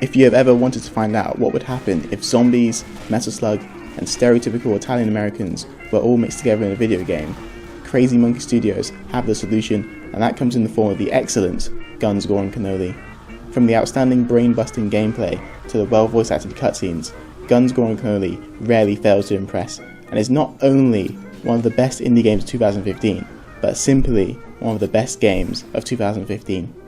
If you have ever wanted to find out what would happen if zombies, Metal Slug, and stereotypical Italian Americans were all mixed together in a video game, Crazy Monkey Studios have the solution, and that comes in the form of the excellent Guns, Gore, and Cannoli. From the outstanding brain-busting gameplay to the well voice-acted cutscenes, Guns, Gore, and Cannoli rarely fails to impress, and is not only one of the best indie games of 2015, but simply one of the best games of 2015.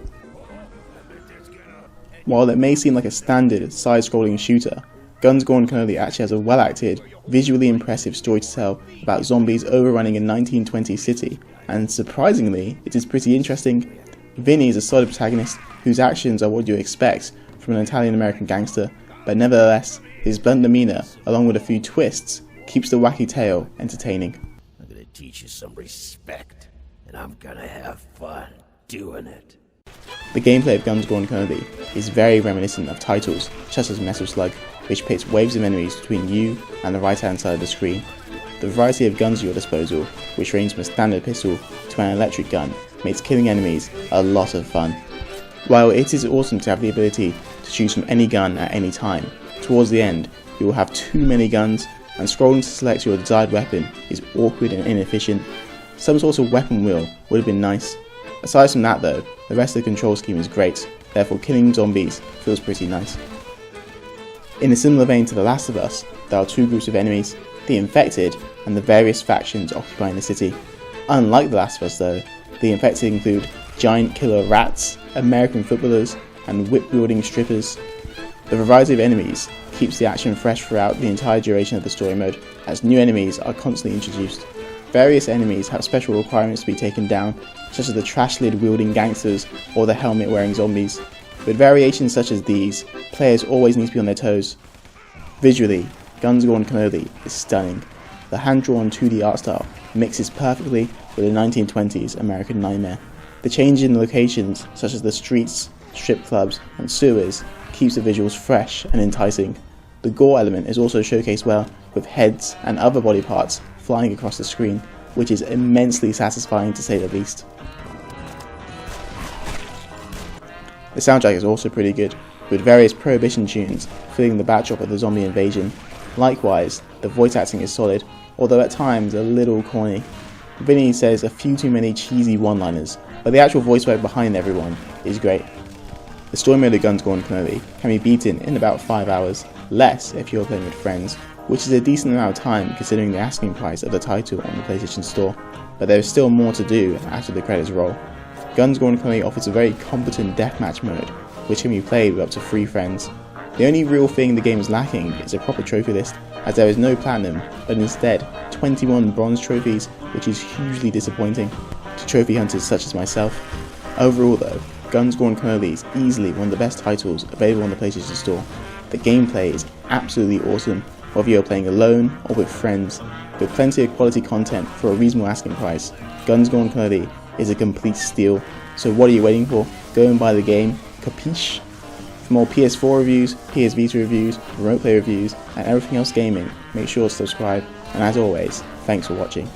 While it may seem like a standard side-scrolling shooter, Guns, Gore, and Cannoli actually has a well-acted, visually impressive story to tell about zombies overrunning a 1920s city, and surprisingly, it is pretty interesting. Vinny is a solid protagonist whose actions are what you expect from an Italian-American gangster, but nevertheless, his blunt demeanour, along with a few twists, keeps the wacky tale entertaining. I'm gonna teach you some respect, and I'm gonna have fun doing it. The gameplay of Guns, Gore, and Cannoli is very reminiscent of titles such as Metal Slug, which pits waves of enemies between you and the right hand side of the screen. The variety of guns at your disposal, which range from a standard pistol to an electric gun, makes killing enemies a lot of fun. While it is awesome to have the ability to choose from any gun at any time, towards the end you will have too many guns, and scrolling to select your desired weapon is awkward and inefficient. Some sort of weapon wheel would have been nice. Aside from that though, the rest of the control scheme is great, therefore killing zombies feels pretty nice. In a similar vein to The Last of Us, there are two groups of enemies, the Infected and the various factions occupying the city. Unlike The Last of Us though, the Infected include giant killer rats, American footballers, and whip-wielding strippers. The variety of enemies keeps the action fresh throughout the entire duration of the story mode, as new enemies are constantly introduced. Various enemies have special requirements to be taken down, such as the trash lid wielding gangsters or the helmet wearing zombies. With variations such as these, players always need to be on their toes. Visually, Guns, Gore, and Cannoli is stunning. The hand-drawn 2D art style mixes perfectly with the 1920s American nightmare. The change in locations, such as the streets, strip clubs, and sewers, keeps the visuals fresh and enticing. The gore element is also showcased well, with heads and other body parts flying across the screen, which is immensely satisfying to say the least. The soundtrack is also pretty good, with various Prohibition tunes filling the backdrop of the zombie invasion. Likewise, the voice acting is solid, although at times a little corny. Vinny says a few too many cheesy one-liners, but the actual voice work behind everyone is great. The story mode of Guns, Gore, and Cannoli can be beaten in about 5 hours, less if you're playing with friends, which is a decent amount of time considering the asking price of the title on the PlayStation Store, but there is still more to do after the credits roll. Guns, Gore, and Cannoli offers a very competent deathmatch mode, which can be played with up to 3 friends. The only real thing the game is lacking is a proper trophy list, as there is no platinum, but instead 21 bronze trophies, which is hugely disappointing to trophy hunters such as myself. Overall though, Guns, Gore, and Cannoli is easily one of the best titles available on the PlayStation Store. The gameplay is absolutely awesome, whether you're playing alone or with friends. With plenty of quality content for a reasonable asking price, Guns, Gore, and Cannoli is a complete steal. So what are you waiting for? Go and buy the game, capiche? For more PS4 reviews, PS Vita reviews, remote play reviews, and everything else gaming, make sure to subscribe, and as always, thanks for watching.